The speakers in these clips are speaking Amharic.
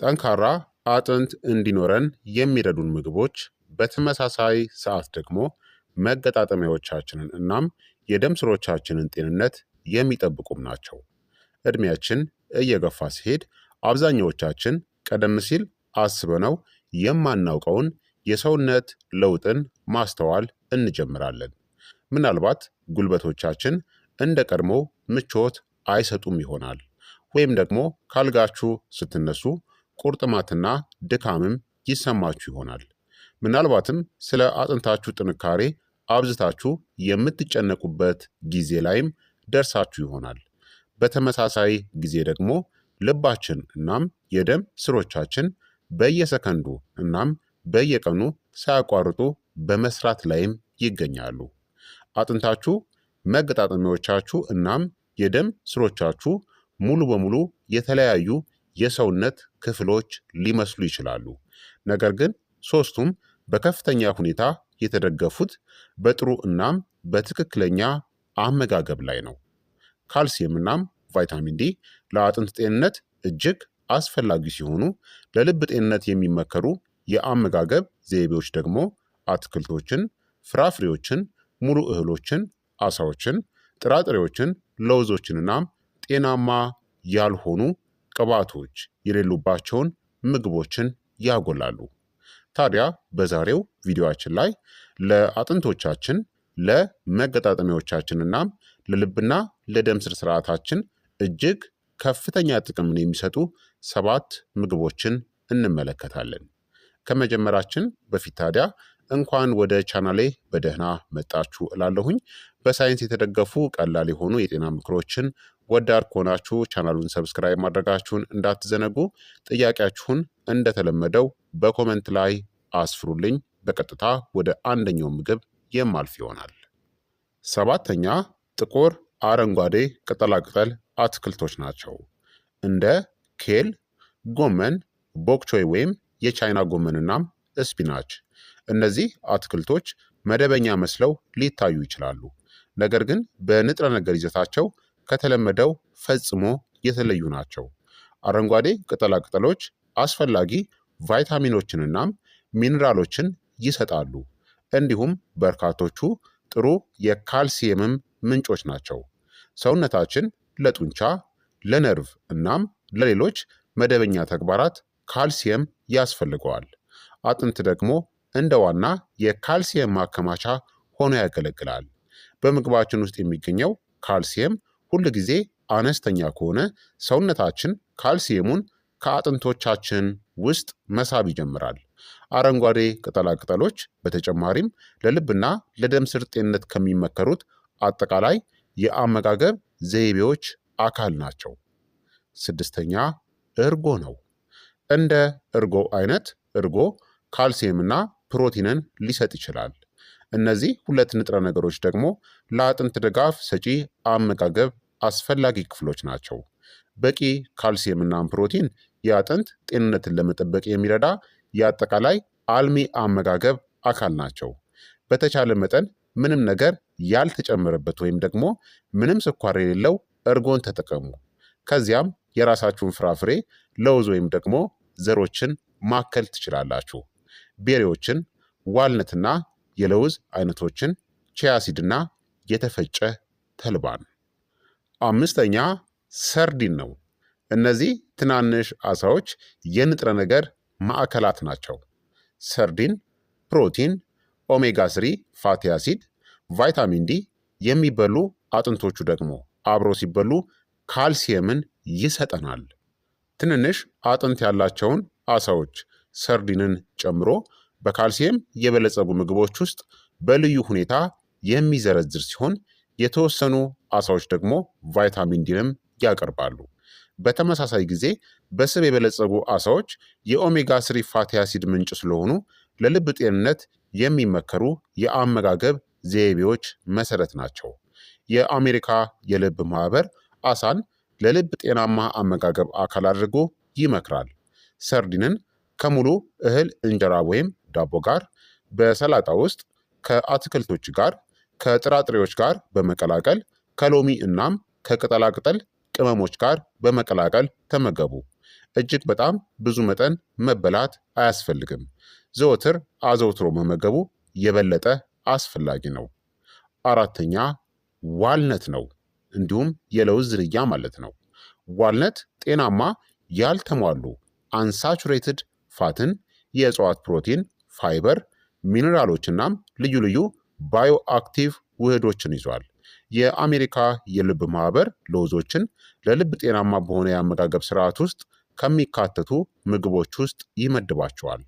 ጠንካራ አጥንት እንዲኖረን የሚረዱን ምግቦች በተመሳሳይ ሰዓት ደግሞ መገጣጠሚያዎቻችንን እናም የደም ስሮቻችንን ጤንነት የሚጠብቁም ናቸው። እድሜያችን እየገፋ ሲሄድ አብዛኛዎቻችን ቀደም ሲል አስበነው የማናውቀውን የሰውነት ለውጥን ማስተዋል እንጀምራለን። ምናልባት ጉልበቶቻችን እንደ ቀድሞ ምቾት አይሰጡም ይሆናል። ወይም ደግሞ ካልጋችሁ ስትነሱ ቁርጥማትና ድካምም ይሰማችሁ ይሆናል። ምናልባትም ስለ አጥንታችሁ ጥንካሬ አብዝታችሁ የምትጨነቁበት ጊዜ ላይም ደርሳችሁ ይሆናል። በተመሳሳይ ጊዜ ደግሞ ልባችን እናም የደም ስሮቻችን በየሰከንዱ እናም በየቀኑ ሳያቋርጡ በመስራት ላይም ይገኛሉ። አጥንታችሁ፣ መገጣጠሚያዎቻችሁ እናም የደም ስሮቻችሁ ሙሉ በሙሉ የተለያዩ የሰውነት ክፍሎች ሊመስሉ ይችላሉ። ነገር ግን ሶስቱም በከፍተኛ ሁኔታ የተደገፉት በጥሩ እናም በትክክለኛ አመጋገብ ላይ ነው። ካልሲየም እናም ቫይታሚን ዲ ለአጥንት ጤንነት እጅግ አስፈላጊ ሲሆኑ ለልብ ጤንነት የሚመከሩ የአመጋገብ ዘይቤዎች ደግሞ አትክልቶችን፣ ፍራፍሬዎችን፣ ሙሉ እህሎችን፣ አሳዎችን፣ ጥራጥሬዎችን፣ ለውዞችን እናም ጤናማ ያልሆኑ ቅባቶች የሌሉባቸውን ምግቦችን ያጎላሉ። ታዲያ በዛሬው ቪዲዮአችን ላይ ለአጥንቶቻችን፣ ለመገጣጠሚያዎቻችን እናም ለልብና ለደም ስር ስርዓታችን እጅግ ከፍተኛ ጥቅምን የሚሰጡ 7 ምግቦችን እንመለከታለን። ከመጀመራችን በፊት ታዲያ እንኳን ወደ ቻናሌ በደህና መጣችሁ እላለሁኝ። በሳይንስ የተደገፉ ቀላል የሆኑ የጤና ምክሮችን ወዳድ ከሆናችሁ ቻናሉን ሰብስክራይብ ማድረጋችሁን እንዳትዘነጉ። ጥያቄያችሁን እንደተለመደው በኮመንት ላይ አስፍሩልኝ። በቀጥታ ወደ አንደኛው ምግብ የማልፍ ይሆናል። 7ተኛ ጥቁር አረንጓዴ ቅጠላቅጠል አትክልቶች ናቸው። እንደ ኬል፣ ጎመን፣ ቦክቾይ ወይም የቻይና ጎመንናም ስፒናች። እነዚህ አትክልቶች መደበኛ መስለው ሊታዩ ይችላሉ። ነገር ግን በንጥረ ነገር ይዘታቸው ከተለመደው ፈጽሞ የተለዩ ናቸው። አረንጓዴ ቅጠላቅጠሎች አስፈላጊ ቫይታሚኖችንናም ሚኒራሎችን ይሰጣሉ። እንዲሁም በርካቶቹ ጥሩ የካልሲየምም ምንጮች ናቸው። ሰውነታችን ለጡንቻ፣ ለነርቭ እናም ለሌሎች መደበኛ ተግባራት ካልሲየም ያስፈልገዋል። አጥንት ደግሞ እንደ ዋና የካልሲየም ማከማቻ ሆኖ ያገለግላል። በምግባችን ውስጥ የሚገኘው ካልሲየም ሁል ጊዜ አነስተኛ ከሆነ ሰውነታችን ካልሲየሙን ከአጥንቶቻችን ውስጥ መሳብ ይጀምራል። አረንጓዴ ቅጠላቅጠሎች በተጨማሪም ለልብና ለደም ስር ጤንነት ከሚመከሩት አጠቃላይ የአመጋገብ ዘይቤዎች አካል ናቸው። 6ተኛ እርጎ ነው። እንደ እርጎ አይነት እርጎ ካልሲየምና ፕሮቲንን ሊሰጥ ይችላል። እነዚህ ሁለት ንጥረ ነገሮች ደግሞ ለአጥንት ድጋፍ ሰጪ አመጋገብ አስፈላጊ ክፍሎች ናቸው። በቂ ካልሲየምና ፕሮቲን የአጥንት ጤንነትን ለመጠበቅ የሚረዳ የአጠቃላይ አልሚ አመጋገብ አካል ናቸው። በተቻለ መጠን ምንም ነገር ያልተጨመረበት ወይም ደግሞ ምንም ስኳር የሌለው እርጎን ተጠቀሙ። ከዚያም የራሳችሁን ፍራፍሬ፣ ለውዝ ወይም ደግሞ ዘሮችን ማከል ትችላላችሁ። ቤሪዎችን፣ ዋልነትና የለውዝ አይነቶችን፣ ቺያሲድና የተፈጨ ተልባን። 5ተኛ ሰርዲን ነው። እነዚህ ትናንሽ አሳዎች የንጥረ ነገር ማዕከላት ናቸው። ሰርዲን ፕሮቲን፣ ኦሜጋ 3 ፋቲ አሲድ፣ ቫይታሚን ዲ የሚበሉ አጥንቶቹ ደግሞ አብሮ ሲበሉ ካልሲየምን ይሰጠናል። ትንንሽ አጥንት ያላቸውን አሳዎች ሰርዲንን ጨምሮ በካልሲየም የበለጸጉ ምግቦች ውስጥ በልዩ ሁኔታ የሚዘረዝር ሲሆን የተወሰኑ አሳዎች ደግሞ ቫይታሚን ዲንም ያቀርባሉ። በተመሳሳይ ጊዜ በስብ የበለጸጉ አሳዎች የኦሜጋ 3 ፋቲ አሲድ ምንጭ ስለሆኑ ለልብ ጤንነት የሚመከሩ የአመጋገብ ዘይቤዎች መሰረት ናቸው። የአሜሪካ የልብ ማህበር አሳን ለልብ ጤናማ አመጋገብ አካል አድርጎ ይመክራል። ሰርዲንን ከሙሉ እህል እንጀራ ወይም ዳቦ ጋር፣ በሰላጣ ውስጥ ከአትክልቶች ጋር፣ ከጥራጥሬዎች ጋር በመቀላቀል ከሎሚ እናም ከቅጠላቅጠል ቅመሞች ጋር በመቀላቀል ተመገቡ። እጅግ በጣም ብዙ መጠን መበላት አያስፈልግም። ዘወትር አዘውትሮ መመገቡ የበለጠ አስፈላጊ ነው። አራተኛ ዋልነት ነው፣ እንዲሁም የለውዝ ዝርያ ማለት ነው። ዋልነት ጤናማ ያልተሟሉ አንሳቹሬትድ ፋትን፣ የእጽዋት ፕሮቲን፣ ፋይበር፣ ሚኔራሎች እናም ልዩ ልዩ ባዮ አክቲቭ ውህዶችን ይዟል። የአሜሪካ የልብ ማህበር ለውዞችን ለልብ ጤናማ በሆነ የአመጋገብ ስርዓት ውስጥ ከሚካተቱ ምግቦች ውስጥ ይመድባቸዋል።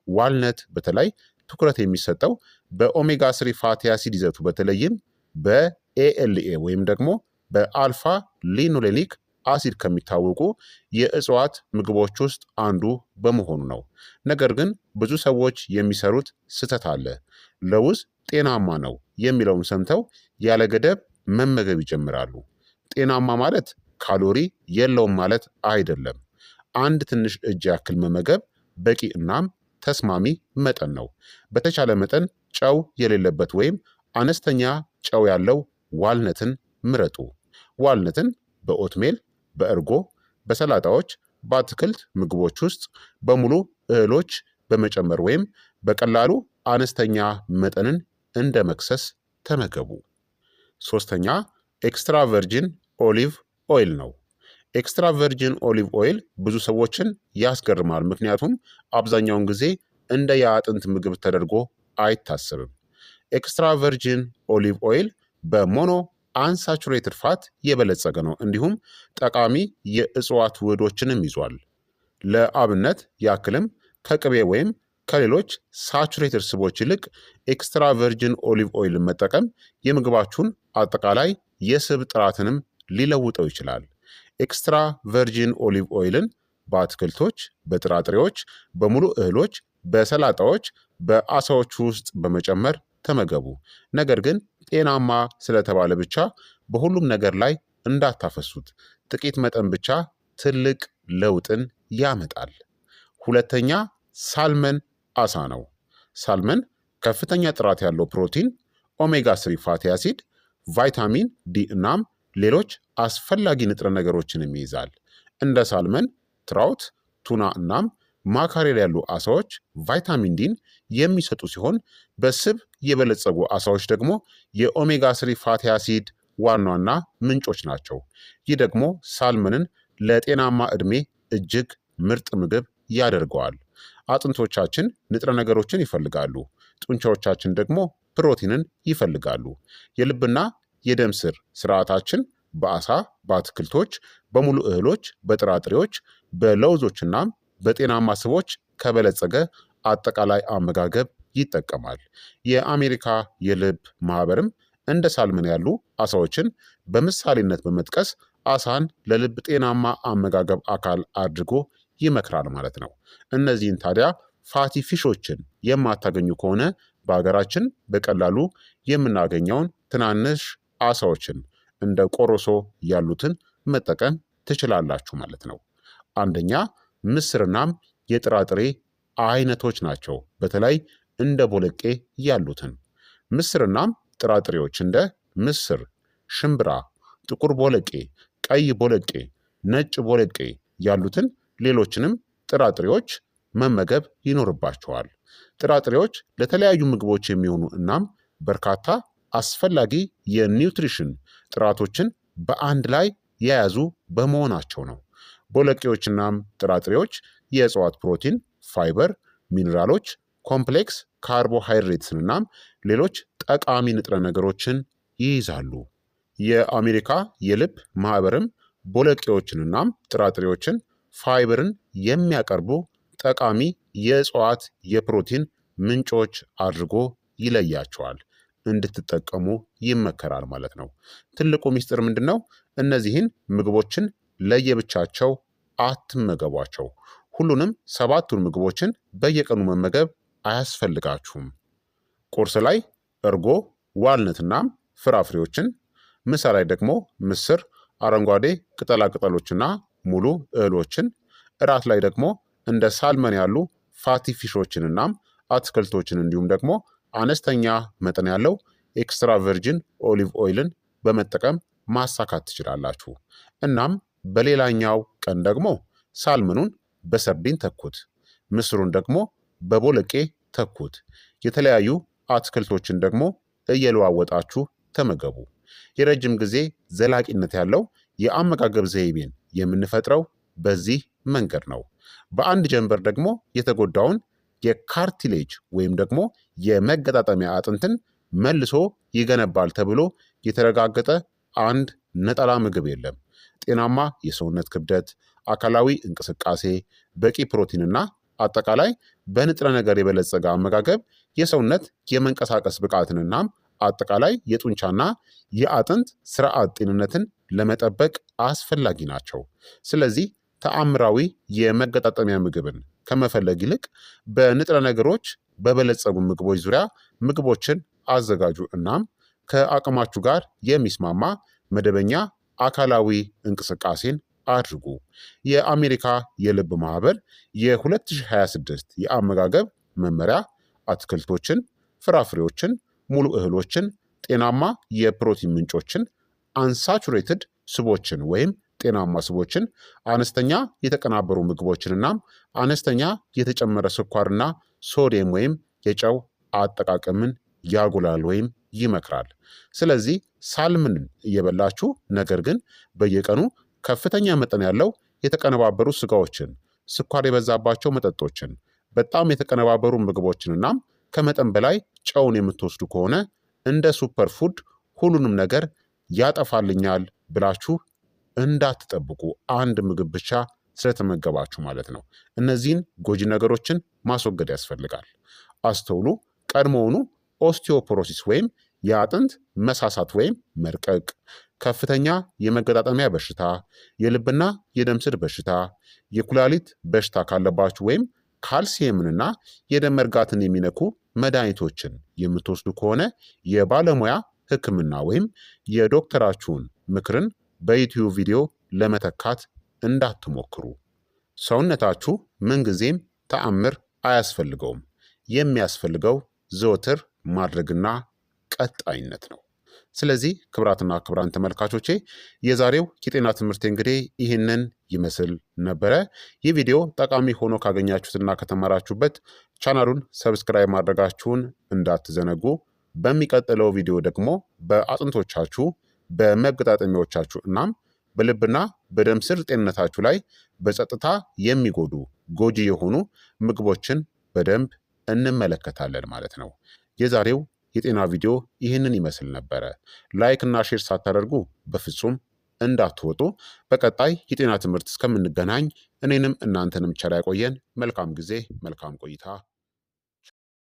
ዋልነት በተለይ ትኩረት የሚሰጠው በኦሜጋ ስሪ ፋቲ አሲድ ይዘቱ በተለይም በኤኤልኤ ወይም ደግሞ በአልፋ ሊኖሌኒክ አሲድ ከሚታወቁ የእጽዋት ምግቦች ውስጥ አንዱ በመሆኑ ነው። ነገር ግን ብዙ ሰዎች የሚሰሩት ስህተት አለ። ለውዝ ጤናማ ነው የሚለውን ሰምተው ያለ ገደብ መመገብ ይጀምራሉ። ጤናማ ማለት ካሎሪ የለውም ማለት አይደለም። አንድ ትንሽ እጅ ያክል መመገብ በቂ እናም ተስማሚ መጠን ነው። በተቻለ መጠን ጨው የሌለበት ወይም አነስተኛ ጨው ያለው ዋልነትን ምረጡ። ዋልነትን በኦትሜል፣ በእርጎ፣ በሰላጣዎች፣ በአትክልት ምግቦች ውስጥ በሙሉ እህሎች በመጨመር ወይም በቀላሉ አነስተኛ መጠንን እንደ መክሰስ ተመገቡ። ሶስተኛ ኤክስትራ ቨርጂን ኦሊቭ ኦይል ነው። ኤክስትራ ቨርጂን ኦሊቭ ኦይል ብዙ ሰዎችን ያስገርማል፣ ምክንያቱም አብዛኛውን ጊዜ እንደ የአጥንት ምግብ ተደርጎ አይታሰብም። ኤክስትራ ቨርጂን ኦሊቭ ኦይል በሞኖ አንሳቹሬትድ ፋት የበለጸገ ነው፣ እንዲሁም ጠቃሚ የእጽዋት ውህዶችንም ይዟል። ለአብነት ያክልም ከቅቤ ወይም ከሌሎች ሳቹሬትድ ስቦች ይልቅ ኤክስትራ ቨርጂን ኦሊቭ ኦይልን መጠቀም የምግባችሁን አጠቃላይ የስብ ጥራትንም ሊለውጠው ይችላል። ኤክስትራ ቨርጂን ኦሊቭ ኦይልን በአትክልቶች፣ በጥራጥሬዎች፣ በሙሉ እህሎች፣ በሰላጣዎች፣ በአሳዎች ውስጥ በመጨመር ተመገቡ። ነገር ግን ጤናማ ስለተባለ ብቻ በሁሉም ነገር ላይ እንዳታፈሱት። ጥቂት መጠን ብቻ ትልቅ ለውጥን ያመጣል። ሁለተኛ ሳልመን አሳ ነው። ሳልመን ከፍተኛ ጥራት ያለው ፕሮቲን፣ ኦሜጋ ስሪ ፋቲ አሲድ፣ ቫይታሚን ዲ እናም ሌሎች አስፈላጊ ንጥረ ነገሮችንም ይይዛል። እንደ ሳልመን፣ ትራውት፣ ቱና እናም ማካሬል ያሉ አሳዎች ቫይታሚን ዲን የሚሰጡ ሲሆን በስብ የበለጸጉ አሳዎች ደግሞ የኦሜጋ ስሪ ፋቲ አሲድ ዋና ዋና ምንጮች ናቸው። ይህ ደግሞ ሳልመንን ለጤናማ ዕድሜ እጅግ ምርጥ ምግብ ያደርገዋል። አጥንቶቻችን ንጥረ ነገሮችን ይፈልጋሉ፣ ጡንቻዎቻችን ደግሞ ፕሮቲንን ይፈልጋሉ። የልብና የደም ስር ስርዓታችን በአሳ፣ በአትክልቶች፣ በሙሉ እህሎች፣ በጥራጥሬዎች፣ በለውዞችናም በጤናማ ስቦች ከበለጸገ አጠቃላይ አመጋገብ ይጠቀማል። የአሜሪካ የልብ ማህበርም እንደ ሳልመን ያሉ አሳዎችን በምሳሌነት በመጥቀስ አሳን ለልብ ጤናማ አመጋገብ አካል አድርጎ ይመክራል ማለት ነው። እነዚህን ታዲያ ፋቲ ፊሾችን የማታገኙ ከሆነ በሀገራችን በቀላሉ የምናገኘውን ትናንሽ አሳዎችን እንደ ቆሮሶ ያሉትን መጠቀም ትችላላችሁ ማለት ነው። አንደኛ ምስርናም የጥራጥሬ አይነቶች ናቸው። በተለይ እንደ ቦለቄ ያሉትን ምስርናም ጥራጥሬዎች እንደ ምስር፣ ሽምብራ፣ ጥቁር ቦለቄ፣ ቀይ ቦለቄ፣ ነጭ ቦለቄ ያሉትን ሌሎችንም ጥራጥሬዎች መመገብ ይኖርባቸዋል። ጥራጥሬዎች ለተለያዩ ምግቦች የሚሆኑ እናም በርካታ አስፈላጊ የኒውትሪሽን ጥራቶችን በአንድ ላይ የያዙ በመሆናቸው ነው። ቦለቄዎችናም ጥራጥሬዎች የእጽዋት ፕሮቲን፣ ፋይበር፣ ሚኔራሎች፣ ኮምፕሌክስ ካርቦሃይድሬትስን እናም ሌሎች ጠቃሚ ንጥረ ነገሮችን ይይዛሉ። የአሜሪካ የልብ ማህበርም ቦለቄዎችንናም ጥራጥሬዎችን ፋይበርን የሚያቀርቡ ጠቃሚ የእጽዋት የፕሮቲን ምንጮች አድርጎ ይለያቸዋል። እንድትጠቀሙ ይመከራል ማለት ነው። ትልቁ ሚስጥር ምንድን ነው? እነዚህን ምግቦችን ለየብቻቸው አትመገቧቸው። ሁሉንም ሰባቱን ምግቦችን በየቀኑ መመገብ አያስፈልጋችሁም። ቁርስ ላይ እርጎ፣ ዋልነትናም ፍራፍሬዎችን፣ ምሳ ላይ ደግሞ ምስር፣ አረንጓዴ ቅጠላቅጠሎችና ሙሉ እህሎችን፣ እራት ላይ ደግሞ እንደ ሳልመን ያሉ ፋቲ ፊሾችንናም አትክልቶችን እንዲሁም ደግሞ አነስተኛ መጠን ያለው ኤክስትራ ቨርጂን ኦሊቭ ኦይልን በመጠቀም ማሳካት ትችላላችሁ። እናም በሌላኛው ቀን ደግሞ ሳልመኑን በሰርዲን ተኩት። ምስሩን ደግሞ በቦለቄ ተኩት። የተለያዩ አትክልቶችን ደግሞ እየለዋወጣችሁ ተመገቡ። የረጅም ጊዜ ዘላቂነት ያለው የአመጋገብ ዘይቤን የምንፈጥረው በዚህ መንገድ ነው። በአንድ ጀንበር ደግሞ የተጎዳውን የካርቲሌጅ ወይም ደግሞ የመገጣጠሚያ አጥንትን መልሶ ይገነባል ተብሎ የተረጋገጠ አንድ ነጠላ ምግብ የለም። ጤናማ የሰውነት ክብደት፣ አካላዊ እንቅስቃሴ፣ በቂ ፕሮቲንና አጠቃላይ በንጥረ ነገር የበለጸገ አመጋገብ የሰውነት የመንቀሳቀስ ብቃትንናም አጠቃላይ የጡንቻና የአጥንት ስርዓት ጤንነትን ለመጠበቅ አስፈላጊ ናቸው። ስለዚህ ተአምራዊ የመገጣጠሚያ ምግብን ከመፈለግ ይልቅ በንጥረ ነገሮች በበለጸጉ ምግቦች ዙሪያ ምግቦችን አዘጋጁ። እናም ከአቅማችሁ ጋር የሚስማማ መደበኛ አካላዊ እንቅስቃሴን አድርጉ። የአሜሪካ የልብ ማህበር የ2026 የአመጋገብ መመሪያ አትክልቶችን፣ ፍራፍሬዎችን፣ ሙሉ እህሎችን፣ ጤናማ የፕሮቲን ምንጮችን፣ አንሳቹሬትድ ስቦችን ወይም ጤናማ ስቦችን፣ አነስተኛ የተቀናበሩ ምግቦችንና አነስተኛ የተጨመረ ስኳርና ሶዲየም ወይም የጨው አጠቃቀምን ያጎላል ወይም ይመክራል። ስለዚህ ሳልምንን እየበላችሁ ነገር ግን በየቀኑ ከፍተኛ መጠን ያለው የተቀነባበሩ ስጋዎችን፣ ስኳር የበዛባቸው መጠጦችን፣ በጣም የተቀነባበሩ ምግቦችንና ከመጠን በላይ ጨውን የምትወስዱ ከሆነ እንደ ሱፐር ፉድ ሁሉንም ነገር ያጠፋልኛል ብላችሁ እንዳትጠብቁ፣ አንድ ምግብ ብቻ ስለተመገባችሁ ማለት ነው። እነዚህን ጎጂ ነገሮችን ማስወገድ ያስፈልጋል። አስተውሉ። ቀድሞውኑ ኦስቲዮፖሮሲስ ወይም የአጥንት መሳሳት ወይም መርቀቅ፣ ከፍተኛ የመገጣጠሚያ በሽታ፣ የልብና የደም ስር በሽታ፣ የኩላሊት በሽታ ካለባችሁ ወይም ካልሲየምንና የደም መርጋትን የሚነኩ መድኃኒቶችን የምትወስዱ ከሆነ የባለሙያ ሕክምና ወይም የዶክተራችሁን ምክርን በዩቲዩብ ቪዲዮ ለመተካት እንዳትሞክሩ። ሰውነታችሁ ምንጊዜም ተአምር አያስፈልገውም። የሚያስፈልገው ዘወትር ማድረግና ቀጣይነት ነው። ስለዚህ ክቡራትና ክቡራን ተመልካቾቼ የዛሬው የጤና ትምህርት እንግዲህ ይህንን ይመስል ነበረ። ይህ ቪዲዮ ጠቃሚ ሆኖ ካገኛችሁትና ከተማራችሁበት ቻናሉን ሰብስክራይብ ማድረጋችሁን እንዳትዘነጉ። በሚቀጥለው ቪዲዮ ደግሞ በአጥንቶቻችሁ፣ በመገጣጠሚያዎቻችሁ እናም በልብና በደም ስር ጤንነታችሁ ላይ በጸጥታ የሚጎዱ ጎጂ የሆኑ ምግቦችን በደንብ እንመለከታለን ማለት ነው። የዛሬው የጤና ቪዲዮ ይህንን ይመስል ነበረ። ላይክ እና ሼር ሳታደርጉ በፍጹም እንዳትወጡ። በቀጣይ የጤና ትምህርት እስከምንገናኝ እኔንም እናንተንም ቸር ያቆየን። መልካም ጊዜ፣ መልካም ቆይታ